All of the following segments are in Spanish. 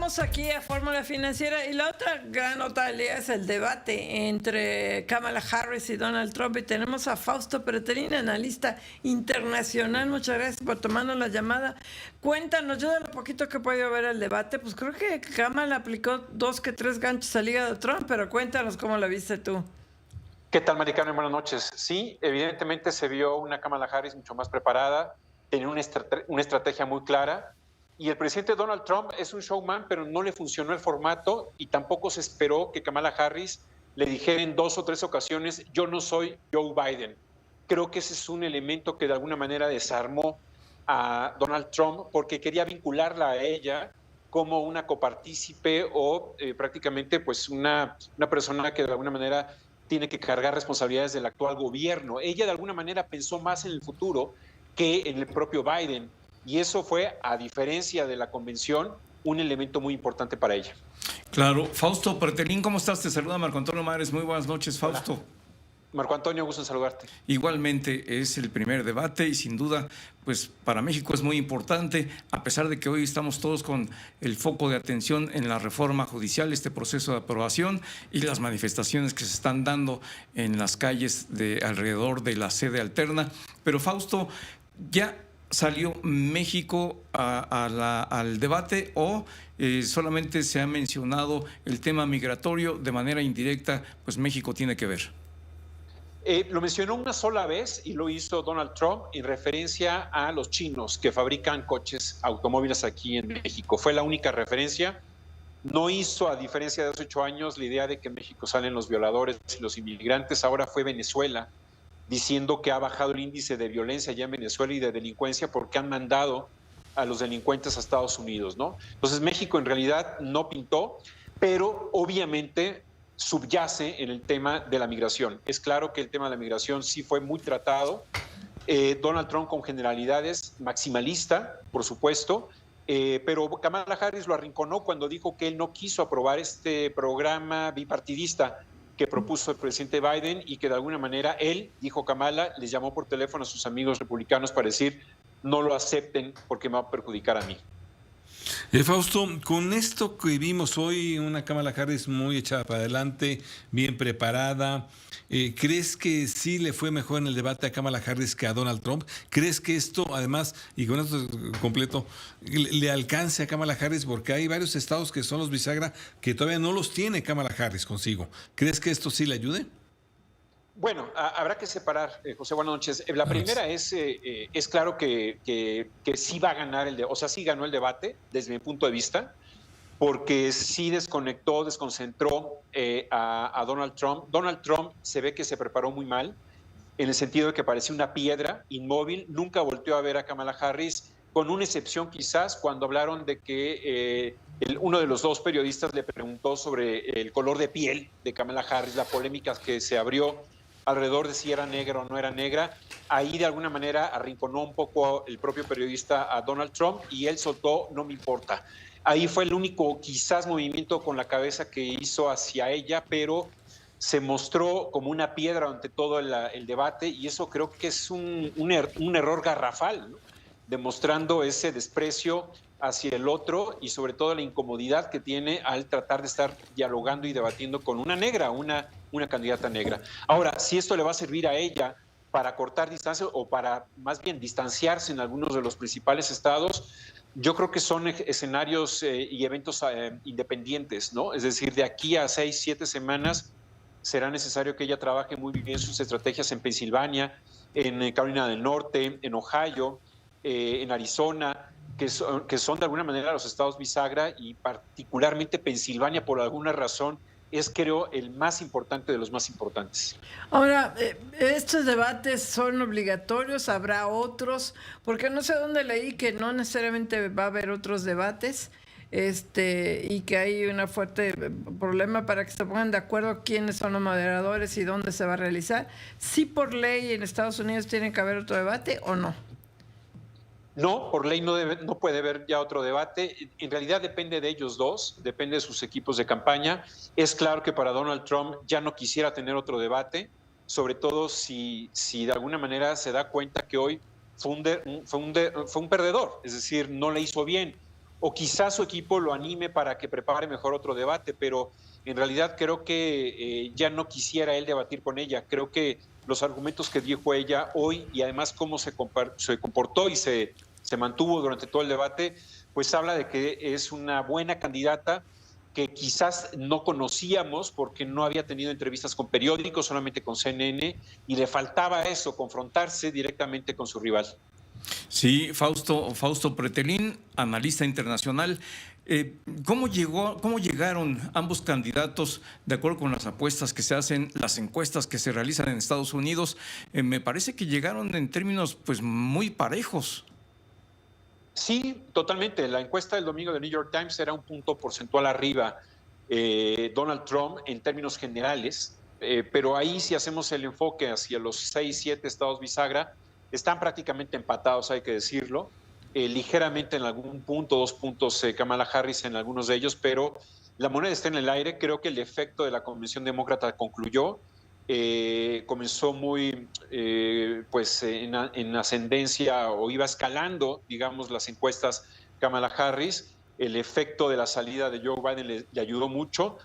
regresamos aquí a Fórmula Financiera y la otra gran nota del día es el debate entre Kamala Harris y Donald Trump y tenemos a Fausto Pretelín, analista internacional. Muchas gracias por tomarnos la llamada. Cuéntanos, yo de lo poquito que he podido ver el debate, pues creo que Kamala aplicó 2 que 3 ganchos al hígado de Trump, pero cuéntanos cómo la viste tú. ¿Qué tal, Maricano? Buenas noches. Sí, evidentemente se vio una Kamala Harris mucho más preparada, tenía una estrategia muy clara. Y el presidente Donald Trump es un showman, pero no le funcionó el formato y tampoco se esperó que Kamala Harris le dijera en 2 o 3 ocasiones, yo no soy Joe Biden. Creo que ese es un elemento que de alguna manera desarmó a Donald Trump porque quería vincularla a ella como una copartícipe o prácticamente pues una persona que de alguna manera tiene que cargar responsabilidades del actual gobierno. Ella de alguna manera pensó más en el futuro que en el propio Biden. Y eso fue, a diferencia de la convención, un elemento muy importante para ella. Claro. Fausto Pretelín, ¿cómo estás? Te saluda Marco Antonio Mares. Muy buenas noches, Fausto. Hola. Marco Antonio, gusto en saludarte. Igualmente, es el primer debate y sin duda, pues para México es muy importante, a pesar de que hoy estamos todos con el foco de atención en la reforma judicial, este proceso de aprobación y las manifestaciones que se están dando en las calles alrededor de la sede alterna. Pero Fausto, ya ¿salió México al debate o solamente se ha mencionado el tema migratorio de manera indirecta? Pues México tiene que ver. Lo mencionó una sola vez y lo hizo Donald Trump en referencia a los chinos que fabrican coches, automóviles aquí en México. Fue la única referencia. No hizo, a diferencia de hace 8 años, la idea de que en México salen los violadores y los inmigrantes. Ahora fue Venezuela, diciendo que ha bajado el índice de violencia allá en Venezuela y de delincuencia porque han mandado a los delincuentes a Estados Unidos, ¿no? Entonces México en realidad no pintó, pero obviamente subyace en el tema de la migración. Es claro que el tema de la migración sí fue muy tratado. Donald Trump con generalidades, maximalista, por supuesto, pero Kamala Harris lo arrinconó cuando dijo que él no quiso aprobar este programa bipartidista que propuso el presidente Biden y que de alguna manera él, dijo Kamala, les llamó por teléfono a sus amigos republicanos para decir no lo acepten porque me va a perjudicar a mí. Fausto, con esto que vimos hoy, una Kamala Harris muy echada para adelante, bien preparada, ¿crees que sí le fue mejor en el debate a Kamala Harris que a Donald Trump? ¿Crees que esto, además, y con esto completo, le alcance a Kamala Harris? Porque hay varios estados que son los bisagra que todavía no los tiene Kamala Harris consigo. ¿Crees que esto sí le ayude? Bueno, habrá que separar, José, buenas noches. La primera es claro que sí va a ganar o sea, sí ganó el debate desde mi punto de vista, porque sí desconcentró a Donald Trump. Donald Trump se ve que se preparó muy mal, en el sentido de que parecía una piedra inmóvil, nunca volteó a ver a Kamala Harris, con una excepción quizás cuando hablaron de que uno de los 2 periodistas le preguntó sobre el color de piel de Kamala Harris, la polémica que se abrió alrededor de si era negra o no era negra. Ahí de alguna manera arrinconó un poco el propio periodista a Donald Trump y él soltó, no me importa. Ahí fue el único quizás movimiento con la cabeza que hizo hacia ella, pero se mostró como una piedra ante todo el debate y eso creo que es un error garrafal, ¿no? Demostrando ese desprecio hacia el otro y sobre todo la incomodidad que tiene al tratar de estar dialogando y debatiendo con una negra, una candidata negra. Ahora, si esto le va a servir a ella para cortar distancias o para más bien distanciarse en algunos de los principales estados, yo creo que son escenarios y eventos independientes, ¿no? Es decir, de aquí a 6, 7 semanas será necesario que ella trabaje muy bien sus estrategias en Pensilvania, en Carolina del Norte, en Ohio, en Arizona, que son de alguna manera los estados bisagra y particularmente Pensilvania por alguna razón es, creo, el más importante de los más importantes. Ahora, ¿estos debates son obligatorios? ¿Habrá otros? Porque no sé dónde leí que no necesariamente va a haber otros debates y que hay un fuerte problema para que se pongan de acuerdo quiénes son los moderadores y dónde se va a realizar. ¿Sí por ley en Estados Unidos tiene que haber otro debate o no? No, por ley no puede haber ya otro debate. En realidad depende de ellos dos, depende de sus equipos de campaña. Es claro que para Donald Trump ya no quisiera tener otro debate, sobre todo si de alguna manera se da cuenta que hoy fue un perdedor, es decir, no le hizo bien. o quizás su equipo lo anime para que prepare mejor otro debate, pero en realidad creo que ya no quisiera él debatir con ella. Creo que los argumentos que dijo ella hoy y además cómo se comportó y se mantuvo durante todo el debate, pues habla de que es una buena candidata que quizás no conocíamos porque no había tenido entrevistas con periódicos, solamente con CNN, y le faltaba eso, confrontarse directamente con su rival. Sí, Fausto Pretelín, analista internacional. ¿Cómo llegaron ambos candidatos, de acuerdo con las apuestas que se hacen, las encuestas que se realizan en Estados Unidos? Me parece que llegaron en términos pues muy parejos. Sí, totalmente. La encuesta del domingo de New York Times era un punto porcentual arriba Donald Trump en términos generales, pero ahí si hacemos el enfoque hacia los 6, 7 estados bisagra, están prácticamente empatados, hay que decirlo. Ligeramente en algún punto, 2 puntos Kamala Harris en algunos de ellos, pero la moneda está en el aire. Creo que el efecto de la convención demócrata concluyó. Comenzó muy en ascendencia o iba escalando, digamos, las encuestas Kamala Harris. El efecto de la salida de Joe Biden le ayudó mucho,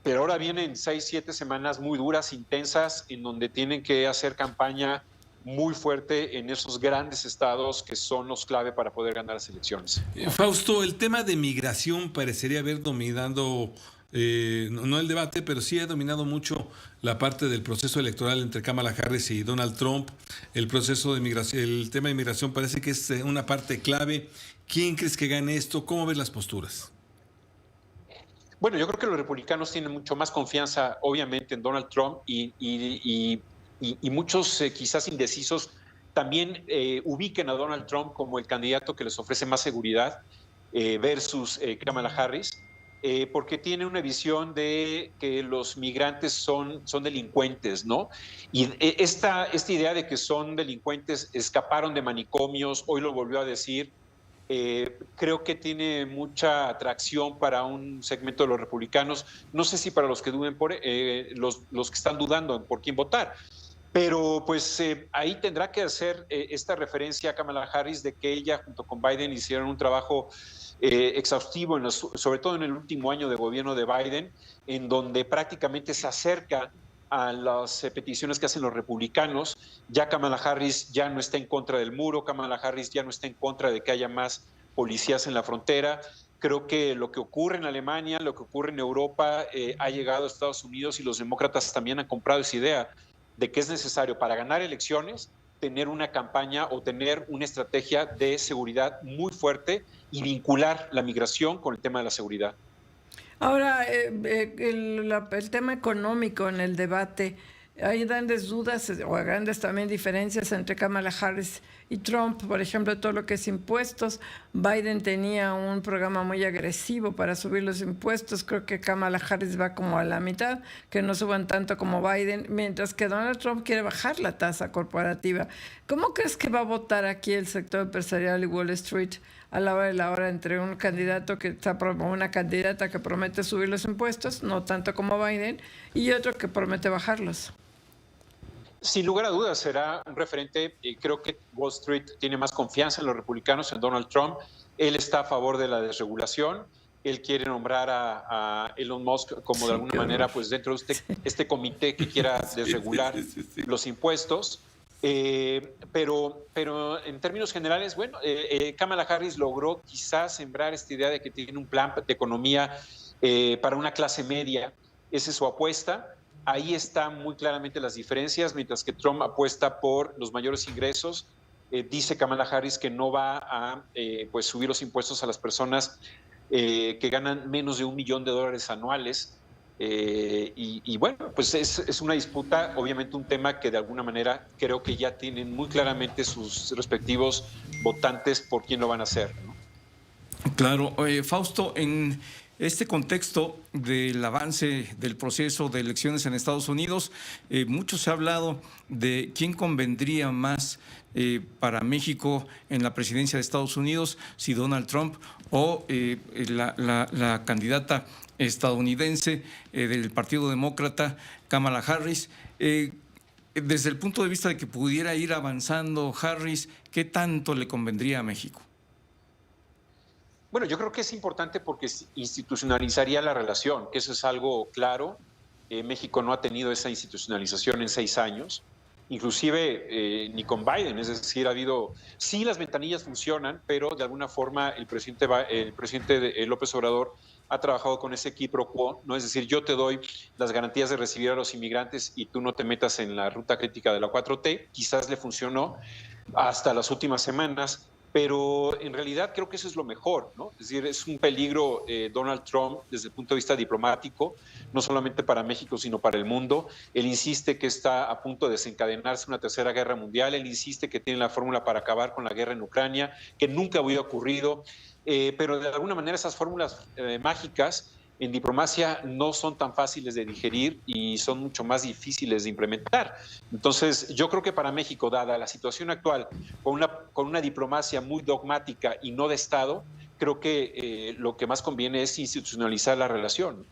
pero ahora vienen 6, 7 semanas muy duras, intensas, en donde tienen que hacer campaña muy fuerte en esos grandes estados que son los clave para poder ganar las elecciones. Fausto, el tema de migración parecería haber dominado, no el debate, pero sí ha dominado mucho la parte del proceso electoral entre Kamala Harris y Donald Trump. El proceso de migración, el tema de migración parece que es una parte clave. ¿Quién crees que gane esto? ¿Cómo ves las posturas? Bueno, yo creo que los republicanos tienen mucho más confianza, obviamente, en Donald Trump y muchos quizás indecisos también ubiquen a Donald Trump como el candidato que les ofrece más seguridad versus Kamala Harris, porque tiene una visión de que los migrantes son delincuentes, ¿no? Y esta idea de que son delincuentes, escaparon de manicomios, hoy lo volvió a decir. Creo que tiene mucha atracción para un segmento de los republicanos. No sé si para los que duden los que están dudando por quién votar, pero pues ahí tendrá que hacer esta referencia a Kamala Harris de que ella junto con Biden hicieron un trabajo exhaustivo, sobre todo en el último año de gobierno de Biden, en donde prácticamente se acerca a las peticiones que hacen los republicanos. Ya Kamala Harris ya no está en contra del muro, Kamala Harris ya no está en contra de que haya más policías en la frontera. Creo que lo que ocurre en Alemania, lo que ocurre en Europa, ha llegado a Estados Unidos y los demócratas también han comprado esa idea de que es necesario para ganar elecciones tener una campaña o tener una estrategia de seguridad muy fuerte y vincular la migración con el tema de la seguridad. Ahora, el tema económico en el debate, hay grandes dudas o grandes también diferencias entre Kamala Harris y Trump. Por ejemplo, todo lo que es impuestos. Biden tenía un programa muy agresivo para subir los impuestos. Creo que Kamala Harris va como a la mitad, que no suban tanto como Biden, mientras que Donald Trump quiere bajar la tasa corporativa. ¿Cómo crees que va a votar aquí el sector empresarial y Wall Street a la hora de la hora entre un candidato una candidata que promete subir los impuestos, no tanto como Biden, y otro que promete bajarlos? Sin lugar a dudas será un referente. Creo que Wall Street tiene más confianza en los republicanos, en Donald Trump. Él está a favor de la desregulación. Él quiere nombrar a Elon Musk como de alguna manera, pues dentro de este comité que quiera desregular los impuestos. Pero en términos generales, bueno, Kamala Harris logró quizás sembrar esta idea de que tiene un plan de economía para una clase media. Esa es su apuesta. Ahí están muy claramente las diferencias, mientras que Trump apuesta por los mayores ingresos. Dice Kamala Harris que no va a pues subir los impuestos a las personas que ganan menos de $1 millón anuales. Y bueno, pues es una disputa, obviamente un tema que de alguna manera creo que ya tienen muy claramente sus respectivos votantes por quién lo van a hacer, ¿no? Claro, Fausto, en este contexto del avance del proceso de elecciones en Estados Unidos, mucho se ha hablado de quién convendría más para México en la presidencia de Estados Unidos, si Donald Trump o la candidata estadounidense del Partido Demócrata, Kamala Harris. Desde el punto de vista de que pudiera ir avanzando Harris, ¿qué tanto le convendría a México? Bueno, yo creo que es importante porque institucionalizaría la relación, que eso es algo claro. México no ha tenido esa institucionalización en 6 años, inclusive ni con Biden, es decir, ha habido, sí las ventanillas funcionan, pero de alguna forma el presidente López Obrador ha trabajado con ese quid pro quo, ¿no? Es decir, yo te doy las garantías de recibir a los inmigrantes y tú no te metas en la ruta crítica de la 4T, quizás le funcionó hasta las últimas semanas, pero en realidad creo que eso es lo mejor, ¿no? Es decir, es un peligro Donald Trump desde el punto de vista diplomático, no solamente para México, sino para el mundo. Él insiste que está a punto de desencadenarse una tercera guerra mundial, él insiste que tiene la fórmula para acabar con la guerra en Ucrania, que nunca había ocurrido, pero de alguna manera esas fórmulas mágicas en diplomacia no son tan fáciles de digerir y son mucho más difíciles de implementar. Entonces, yo creo que para México, dada la situación actual, con una diplomacia muy dogmática y no de Estado, creo que lo que más conviene es institucionalizar la relación.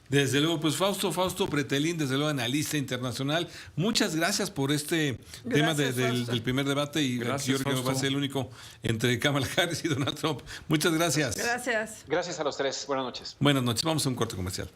Desde luego, pues Fausto Pretelín, desde luego analista internacional, muchas gracias por este tema del primer debate y Gracias, yo creo que no va a ser el único entre Kamala Harris y Donald Trump. Muchas gracias. Gracias. Gracias a los tres. Buenas noches. Buenas noches, vamos a un corte comercial.